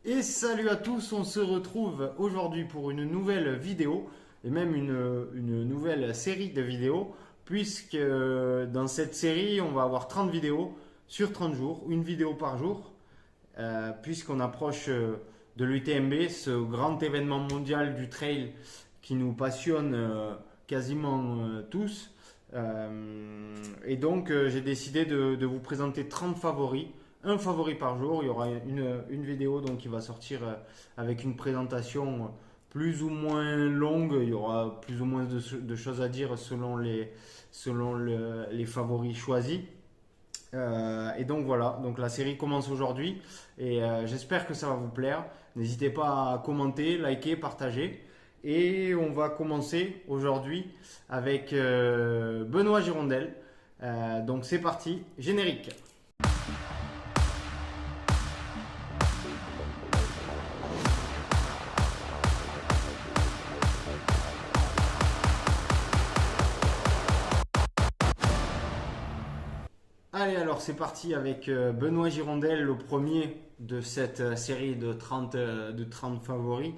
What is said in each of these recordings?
Et salut à tous, on se retrouve aujourd'hui pour une nouvelle vidéo et même une nouvelle série de vidéos puisque dans cette série on va avoir 30 vidéos sur 30 jours, une vidéo par jour puisqu'on approche de l'UTMB, ce grand événement mondial du trail qui nous passionne quasiment tous. Et donc j'ai décidé de vous présenter 30 favoris, un favori par jour. Il y aura une vidéo donc, qui va sortir avec une présentation plus ou moins longue. Il y aura plus ou moins de choses à dire selon les favoris choisis. Et donc voilà, donc la série commence aujourd'hui et j'espère que ça va vous plaire. N'hésitez pas à commenter, liker, partager. Et on va commencer aujourd'hui avec Benoît Girondel. Donc c'est parti, générique. Allez, alors c'est parti avec Benoît Girondel, le premier de cette série de 30 favoris.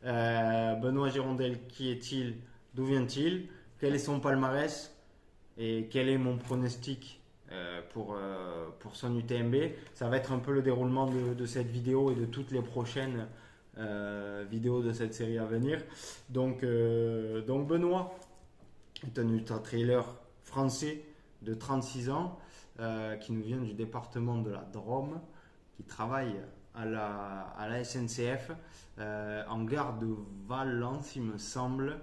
Benoît Girondel, qui est-il? D'où vient-il? Quel est son palmarès? Et quel est mon pronostic pour son UTMB? Ça va être un peu le déroulement de cette vidéo et de toutes les prochaines vidéos de cette série à venir. Donc Benoît est un ultra-trailer français de 36 ans qui nous vient du département de la Drôme, qui travaille à la SNCF en gare de Valence, il me semble.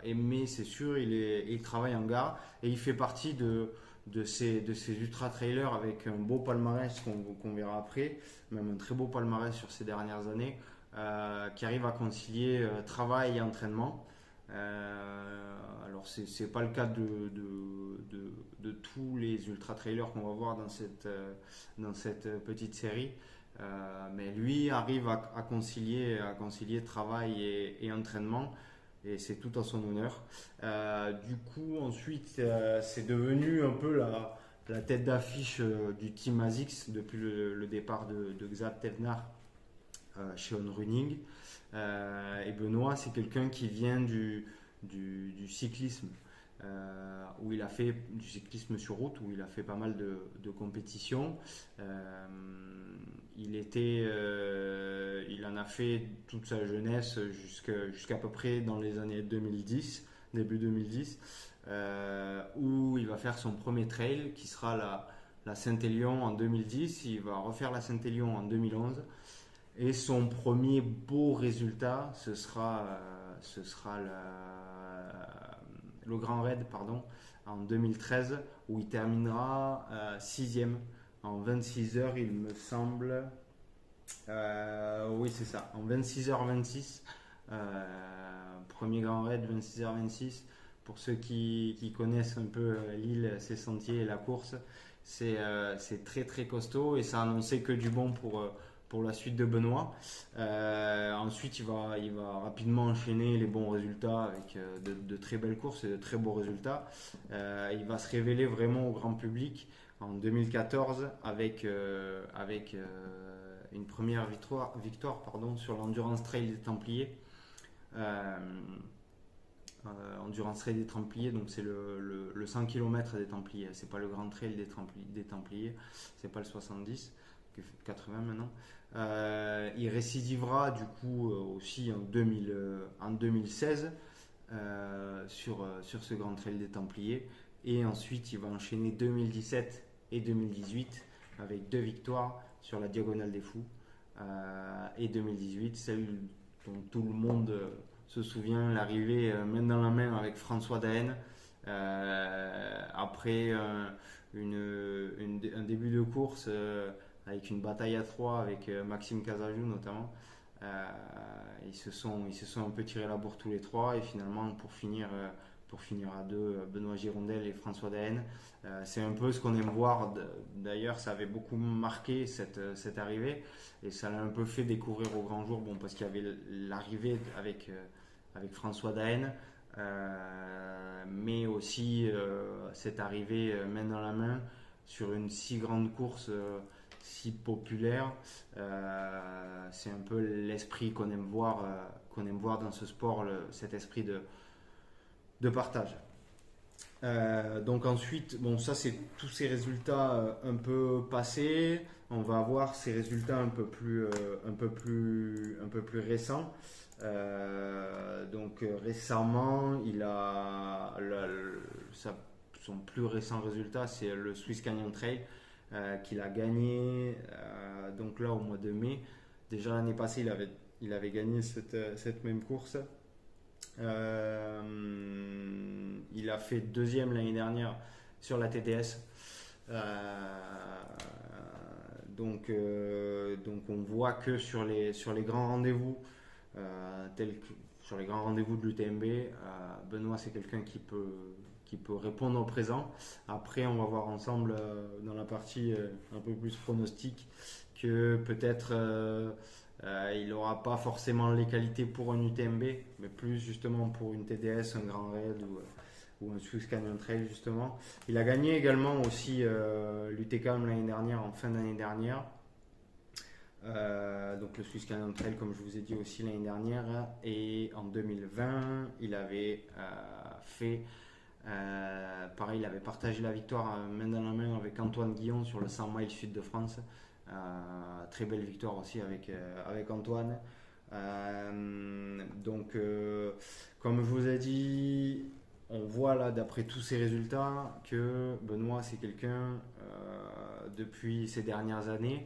Mais c'est sûr, il travaille en gare et il fait partie de ces ultra-trailers avec un beau palmarès qu'on verra après, même un très beau palmarès sur ces dernières années, qui arrive à concilier travail et entraînement. Alors c'est pas le cas de tous les ultra trailers qu'on va voir dans cette petite série. Mais lui arrive à concilier travail et entraînement et c'est tout à son honneur. Du coup ensuite c'est devenu un peu la tête d'affiche du team ASICS depuis le départ de Xav Tevnar chez On Running. Et Benoît, c'est quelqu'un qui vient du cyclisme, où il a fait du cyclisme sur route, où il a fait pas mal de compétitions. Il en a fait toute sa jeunesse jusqu'à peu près dans les années 2010, début 2010, où il va faire son premier trail qui sera la Saint-Élion en 2010. Il va refaire la Saint-Élion en 2011. Et son premier beau résultat, ce sera le Grand Raid en 2013, où il terminera 6e en 26 heures, il me semble. Oui, c'est ça, en 26h26. Premier Grand Raid, 26h26. Pour ceux qui connaissent un peu l'île, ses sentiers et la course, c'est très très costaud et ça annonçait que du bon pour la suite de Benoît. Ensuite, il va rapidement enchaîner les bons résultats avec de très belles courses et de très beaux résultats. Il va se révéler vraiment au grand public en 2014 avec une première victoire sur l'Endurance Trail des Templiers. Endurance Trail des Templiers, donc c'est le 100 km des Templiers, c'est pas le Grand Trail des Templiers, c'est pas le 70, 80 maintenant. Il récidivera du coup aussi en 2016 sur ce Grand Trail des Templiers, et ensuite il va enchaîner 2017 et 2018 avec 2 victoires sur la Diagonale des Fous, et 2018, celle dont tout le monde se souvient, l'arrivée main dans la main avec François Daen, après un début de course avec une bataille à 3 avec Maxime Casajou notamment. Ils se sont un peu tiré la bourre tous les trois, et finalement pour finir à deux, Benoît Girondel et François Daen. C'est un peu ce qu'on aime voir. D'ailleurs, ça avait beaucoup marqué cette arrivée, et ça l'a un peu fait découvrir au grand jour, parce qu'il y avait l'arrivée avec François Daen, mais aussi cette arrivée main dans la main sur une si grande course. si populaire. C'est un peu l'esprit qu'on aime voir dans ce sport, cet esprit de partage. Donc ensuite, bon, ça c'est tous ces résultats un peu passés. On va avoir ces résultats un peu plus récents. Récemment, son plus récent résultat, c'est le Swiss Canyon Trail qu'il a gagné. Donc là, au mois de mai. Déjà l'année passée, il avait gagné cette même course. Il a fait deuxième l'année dernière sur la TDS. Donc on voit que sur les grands rendez-vous, tels que sur les grands rendez-vous de l'UTMB, Benoît c'est quelqu'un qui peut répondre au présent. Après on va voir ensemble dans la partie un peu plus pronostique que peut-être il n'aura pas forcément les qualités pour un UTMB, mais plus justement pour une TDS, un Grand Raid ou un Swiss Canyon Trail justement. Il a gagné également aussi l'UTCAM l'année dernière, en fin d'année dernière. Donc le Swiss Canyon Trail comme je vous ai dit aussi l'année dernière. Et en 2020, il avait fait... pareil, il avait partagé la victoire main dans la main avec Antoine Guillon sur le 100 miles sud de France. Très belle victoire aussi avec Antoine. Comme je vous ai dit, on voit là d'après tous ces résultats que Benoît c'est quelqu'un depuis ces dernières années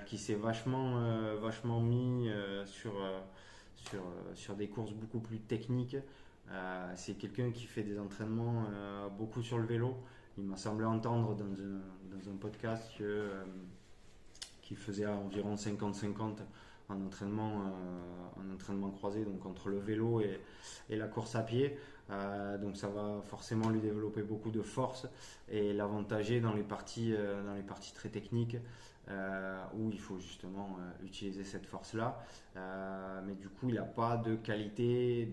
qui s'est vachement mis sur des courses beaucoup plus techniques. C'est quelqu'un qui fait des entraînements beaucoup sur le vélo. Il m'a semblé entendre dans un podcast qu'il faisait environ 50-50 en entraînement croisé, donc entre le vélo et la course à pied. Donc ça va forcément lui développer beaucoup de force et l'avantager dans les parties très techniques où il faut justement utiliser cette force-là. Mais du coup, il n'a pas de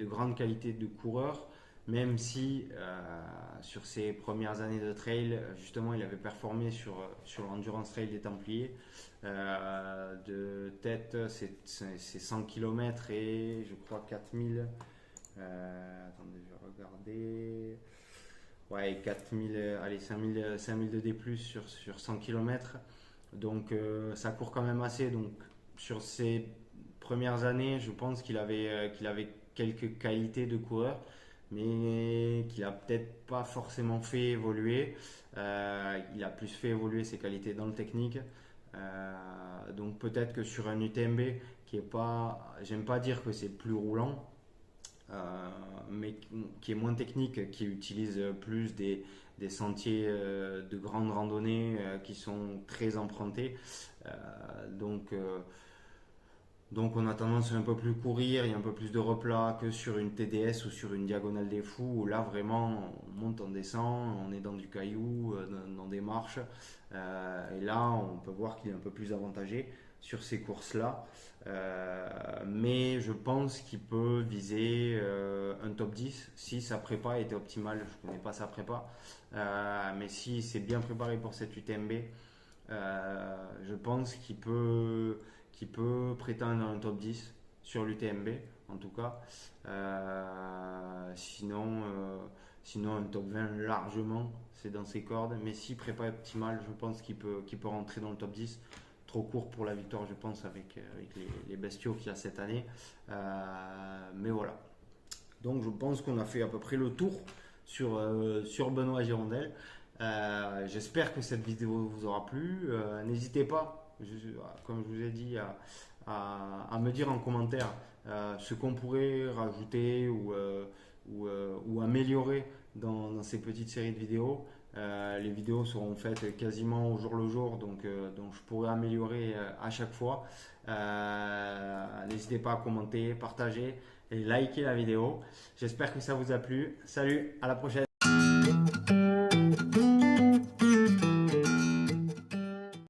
grande qualité de coureur, même si sur ses premières années de trail, justement, il avait performé sur l'Endurance Trail des Templiers. De tête, c'est 100 km et je crois 4000. Attendez, je vais regarder. Ouais, 4000, allez, 5000 de D+, sur 100 km. Donc ça court quand même assez. Donc sur ses premières années, je pense qu'il avait quelques qualités de coureur, mais qu'il a peut-être pas forcément fait évoluer. Il a plus fait évoluer ses qualités dans le technique. Donc peut-être que sur un UTMB qui est pas, j'aime pas dire que c'est plus roulant, mais qui est moins technique, qui utilise plus des sentiers de grande randonnée qui sont très empruntés. Donc on a tendance à un peu plus courir, il y a un peu plus de replat que sur une TDS ou sur une Diagonale des Fous où là vraiment on monte, on descend, on est dans du caillou, dans des marches. Et là on peut voir qu'il est un peu plus avantagé sur ces courses-là. Mais je pense qu'il peut viser un top 10 si sa prépa était optimale. Je ne connais pas sa prépa, mais si c'est bien préparé pour cette UTMB, je pense qu'il peut prétendre à un top 10 sur l'UTMB en tout cas. Sinon un top 20 largement, c'est dans ses cordes. Mais si prépa est optimale, je pense qu'il peut rentrer dans le top 10. Trop court pour la victoire, je pense, avec les bestiaux qu'il y a cette année. Mais voilà. Donc je pense qu'on a fait à peu près le tour sur Benoît Girondel. J'espère que cette vidéo vous aura plu. N'hésitez pas, comme je vous ai dit, à me dire en commentaire ce qu'on pourrait rajouter ou améliorer dans ces petites séries de vidéos. Les vidéos seront faites quasiment au jour le jour, donc je pourrai améliorer à chaque fois. N'hésitez pas à commenter, partager et liker la vidéo. J'espère que ça vous a plu. Salut, à la prochaine.